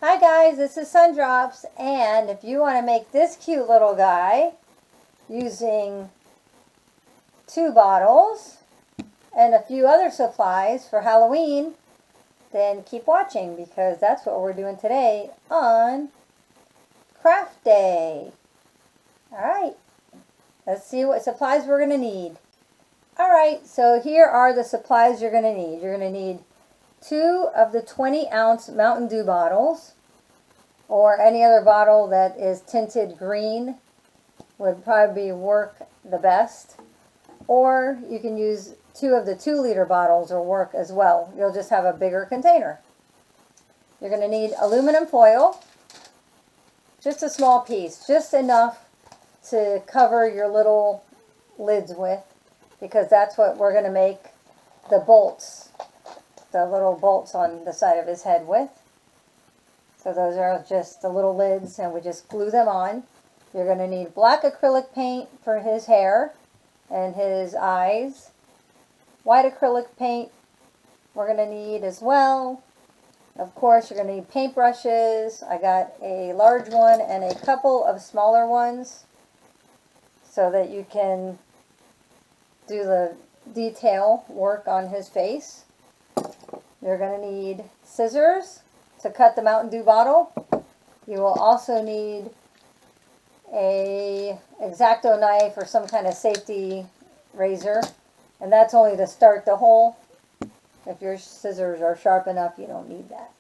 Hi guys, this is Sundrops, and if you want to make this cute little guy using 2 bottles and a few other supplies for Halloween, then keep watching because that's what we're doing today on Craft Day. Alright, let's see what supplies we're going to need. Alright, so here are the supplies you're going to need. You're going to need 2 of the 20-ounce Mountain Dew bottles, or any other bottle that is tinted green would probably work the best. Or you can use 2 of the 2-liter bottles or work as well. You'll just have a bigger container. You're going to need aluminum foil, just a small piece, just enough to cover your little lids with, because that's what we're going to make the bolts, the little bolts on the side of his head with. So those are just the little lids, and we just glue them on. You're going to need black acrylic paint for his hair and his eyes. White acrylic paint we're going to need as well. Of course, you're going to need paintbrushes. I got a large one and a couple of smaller ones so that you can do the detail work on his face. You're going to need scissors to cut the Mountain Dew bottle. You will also need a X-Acto knife or some kind of safety razor, and that's only to start the hole. If your scissors are sharp enough, you don't need that.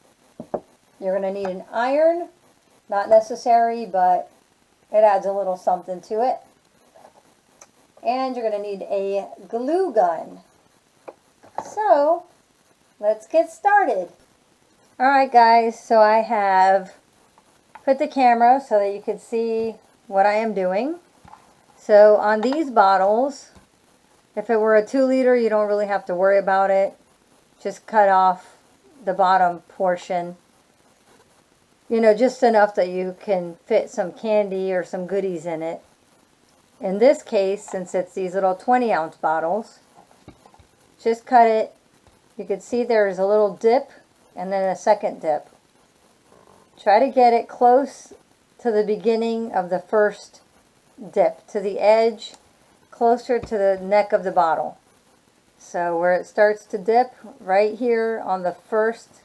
You're going to need an iron, not necessary, but it adds a little something to it. And you're going to need a glue gun. So let's get started. Alright guys, so I have put the camera so that you could see what I am doing. So on these bottles, if it were a 2-liter, you don't really have to worry about it. Just cut off the bottom portion. You know, just enough that you can fit some candy or some goodies in it. In this case, since it's these little 20-ounce bottles, just cut it. You can see there's a little dip and then a second dip. Try to get it close to the beginning of the first dip, to the edge, closer to the neck of the bottle. So where it starts to dip, right here on the first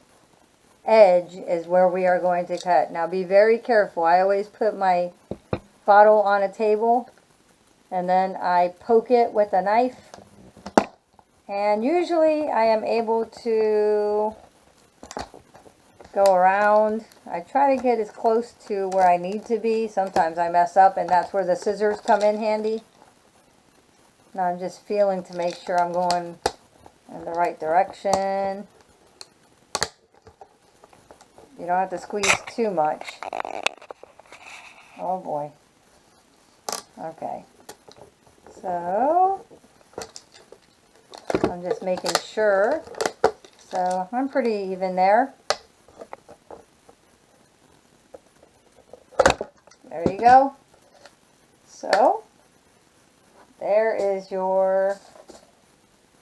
edge is where we are going to cut. Now be very careful. I always put my bottle on a table and then I poke it with a knife, and usually I am able to go around. I try to get as close to where I need to be. Sometimes I mess up, and that's where the scissors come in handy. Now I'm just feeling to make sure I'm going in the right direction. You don't have to squeeze too much. Oh boy. Okay. So I'm just making sure. So I'm pretty even there. There you go. So there is your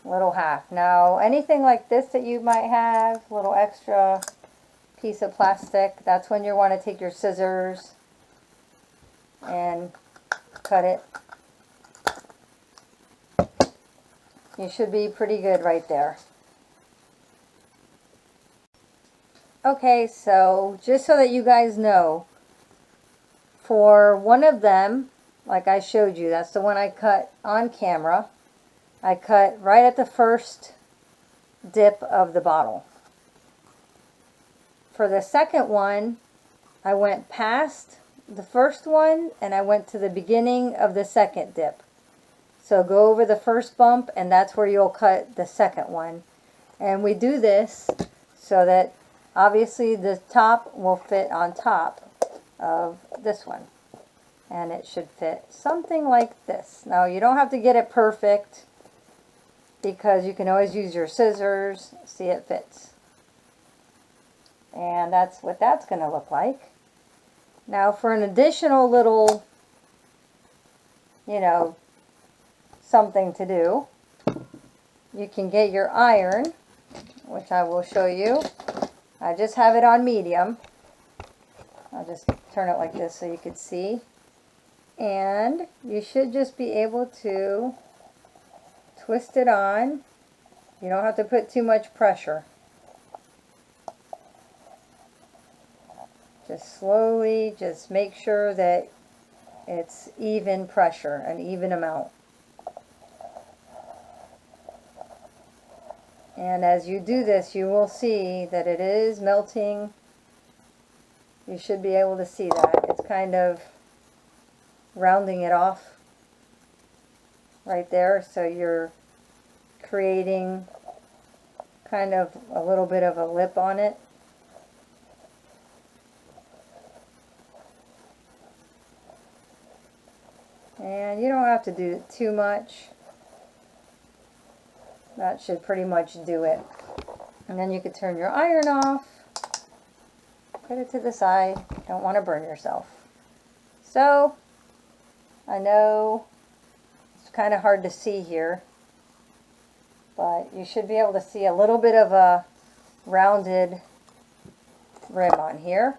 little half. Now anything like this that you might have, a little extra piece of plastic, that's when you want to take your scissors and cut it. You should be pretty good right there. Okay, so just so that you guys know, for one of them, like I showed you, that's the one I cut on camera. I cut right at the first dip of the bottle. For the second one, I went past the first one and I went to the beginning of the second dip. So go over the first bump and that's where you'll cut the second one. And we do this so that obviously the top will fit on top of this one, and it should fit something like this. Now you don't have to get it perfect because you can always use your scissors. See, it fits, and that's what that's going to look like. Now for an additional little, you know, something to do, you can get your iron, which I will show you. I just have it on medium. I'll just turn it like this so you could see. And you should just be able to twist it on. You don't have to put too much pressure. Just slowly, just make sure that it's even pressure, an even amount. And as you do this, you will see that it is melting. You should be able to see that. It's kind of rounding it off right there. So you're creating kind of a little bit of a lip on it. And you don't have to do too much. That should pretty much do it. And then you could turn your iron off. Put it to the side. Don't want to burn yourself. So, I know it's kind of hard to see here, but you should be able to see a little bit of a rounded rim on here.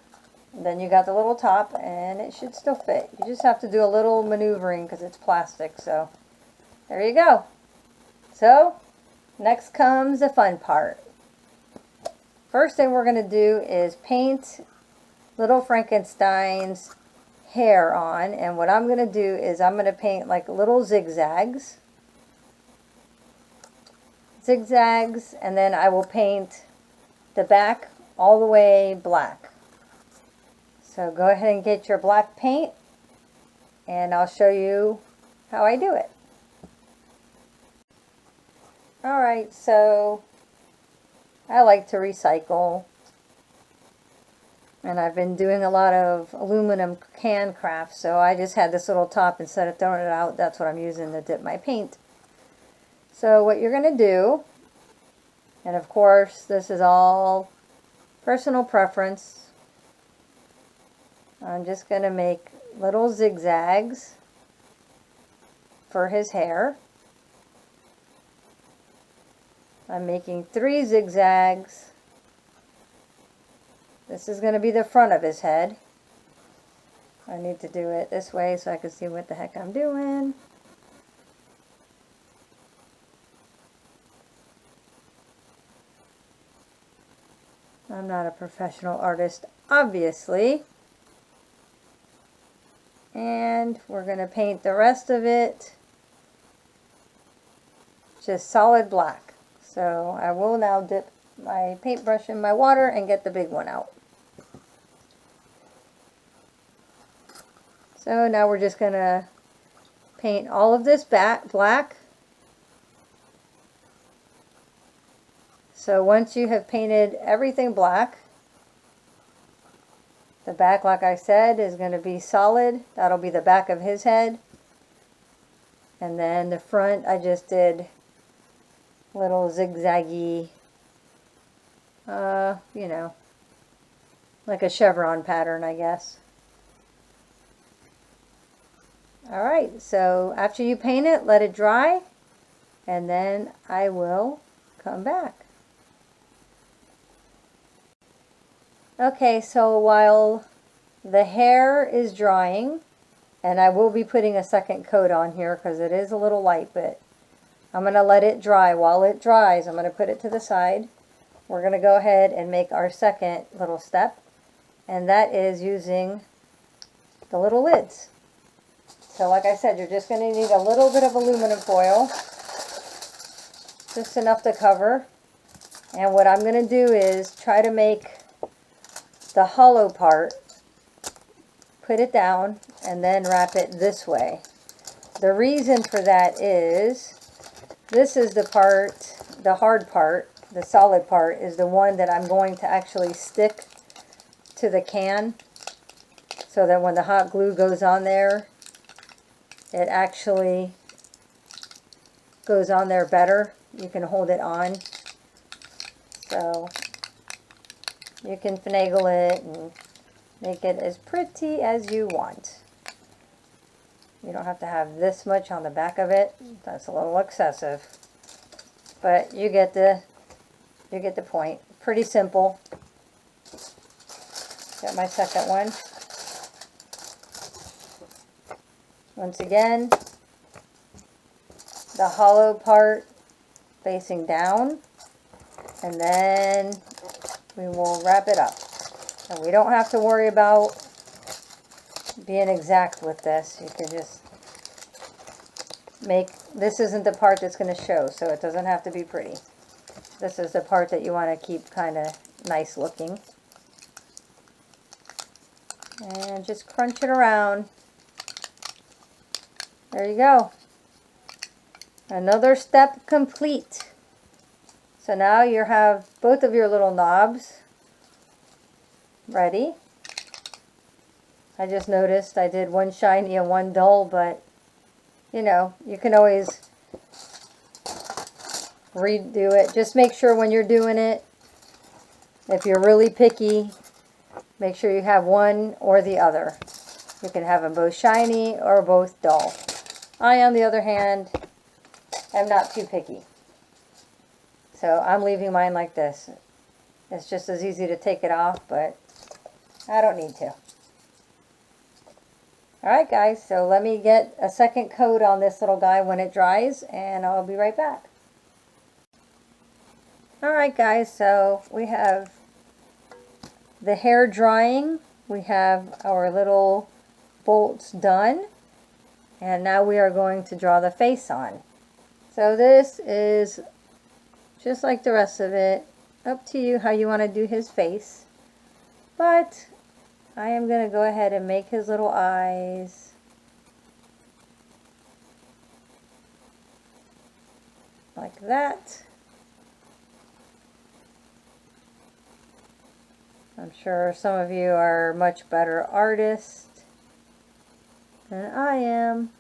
And then you got the little top, and it should still fit. You just have to do a little maneuvering because it's plastic. So there you go. So next comes the fun part. First thing we're going to do is paint little Frankenstein's hair on. And what I'm going to do is I'm going to paint like little zigzags. Zigzags, and then I will paint the back all the way black. So go ahead and get your black paint, and I'll show you how I do it. Alright, so I like to recycle, and I've been doing a lot of aluminum can craft, so I just had this little top. Instead of throwing it out, that's what I'm using to dip my paint. So what you're going to do, and of course this is all personal preference, I'm just going to make little zigzags for his hair. I'm making 3 zigzags. This is going to be the front of his head. I need to do it this way so I can see what the heck I'm doing. I'm not a professional artist, obviously. And we're going to paint the rest of it just solid black. So I will now dip my paintbrush in my water and get the big one out. So now we're just going to paint all of this back black. So once you have painted everything black, the back, like I said, is going to be solid. That'll be the back of his head. And then the front, I just did little zigzaggy, you know, like a chevron pattern, I guess. Alright, so after you paint it, let it dry, and then I will come back. Okay, so while the hair is drying, and I will be putting a second coat on here because it is a little light, but I'm going to let it dry. While it dries, I'm going to put it to the side. We're going to go ahead and make our second little step, and that is using the little lids. So like I said, you're just going to need a little bit of aluminum foil, just enough to cover. And what I'm going to do is try to make the hollow part, put it down, and then wrap it this way. The reason for that is this is the part, the hard part, the solid part is the one that I'm going to actually stick to the can so that when the hot glue goes on there, it actually goes on there better. You can hold it on. So you can finagle it and make it as pretty as you want. You don't have to have this much on the back of it. That's a little excessive. But you get the point. Pretty simple. Got my second one. Once again, the hollow part facing down, and then we will wrap it up. And we don't have to worry about being exact with this. You can just make, this isn't the part that's going to show, so it doesn't have to be pretty. This is the part that you want to keep kind of nice looking. And just crunch it around. There you go. Another step complete. So now you have both of your little knobs ready. I just noticed I did one shiny and one dull, but you know, you can always redo it. Just make sure when you're doing it, if you're really picky, make sure you have one or the other. You can have them both shiny or both dull. I, on the other hand, am not too picky. So I'm leaving mine like this. It's just as easy to take it off, but I don't need to. Alright guys, so let me get a second coat on this little guy when it dries, and I'll be right back. Alright guys, so we have the hair drying, we have our little bolts done, and now we are going to draw the face on. So this is just like the rest of it, up to you how you want to do his face, but I am going to go ahead and make his little eyes. Like that. I'm sure some of you are much better artists than I am.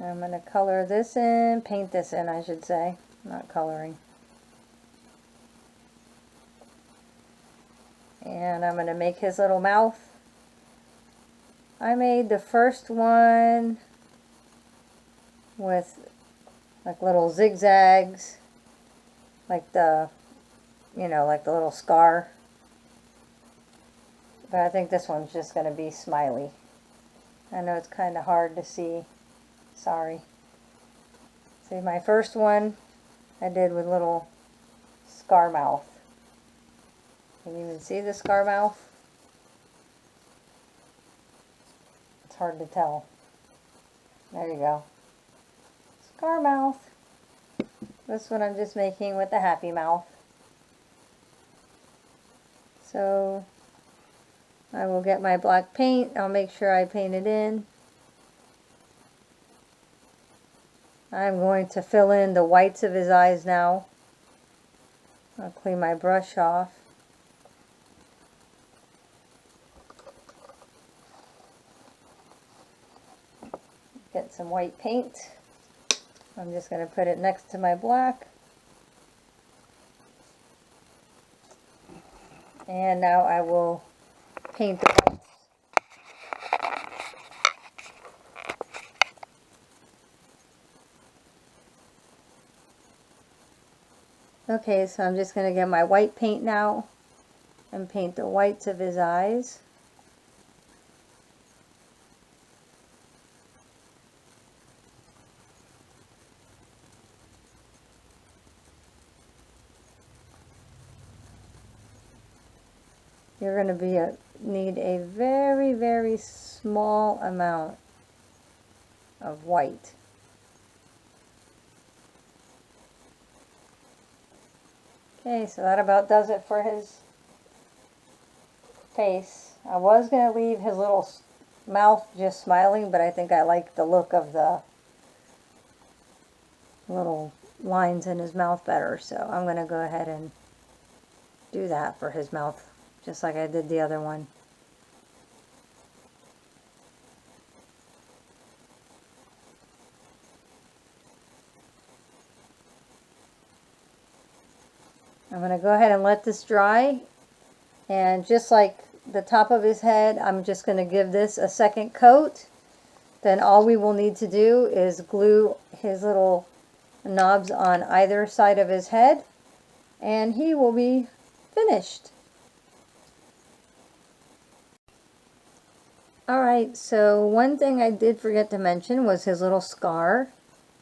I'm going to color this in, paint this in, I should say, not coloring. And I'm going to make his little mouth. I made the first one with like little zigzags, like the, you know, like the little scar. But I think this one's just going to be smiley. I know it's kind of hard to see. Sorry. See, my first one I did with little scar mouth. Can you even see the scar mouth? It's hard to tell. There you go. Scar mouth. This one I'm just making with the happy mouth. So I will get my black paint. I'll make sure I paint it in. I'm going to fill in the whites of his eyes now. I'll clean my brush off. Get some white paint. I'm just going to put it next to my black. And now I will paint the whites. Okay, so I'm just going to get my white paint now and paint the whites of his eyes. You're going to need a very, very small amount of white. Okay, so that about does it for his face. I was going to leave his little mouth just smiling, but I think I like the look of the little lines in his mouth better, so I'm going to go ahead and do that for his mouth, just like I did the other one. I'm going to go ahead and let this dry, and just like the top of his head, I'm just going to give this a second coat, then all we will need to do is glue his little knobs on either side of his head, and he will be finished. Alright, so one thing I did forget to mention was his little scar.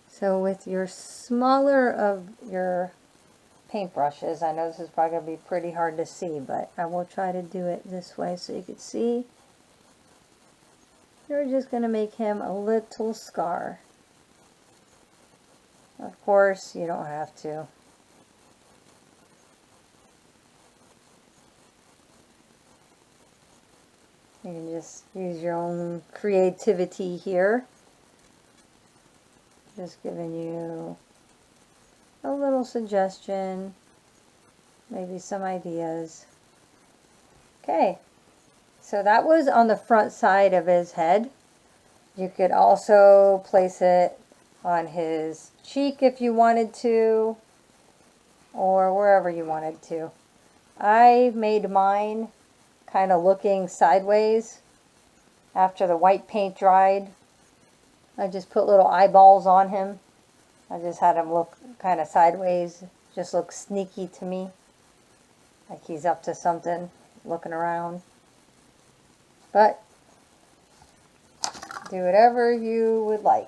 So with your smaller of your paintbrushes, I know this is probably going to be pretty hard to see, but I will try to do it this way so you can see. You're just going to make him a little scar. Of course, you don't have to. You can just use your own creativity here. Just giving you a little suggestion, maybe some ideas. Okay. So that was on the front side of his head. You could also place it on his cheek if you wanted to, or wherever you wanted to. I made mine kind of looking sideways after the white paint dried. I just put little eyeballs on him. I just had him look kind of sideways, just look sneaky to me, like he's up to something, looking around. But do whatever you would like.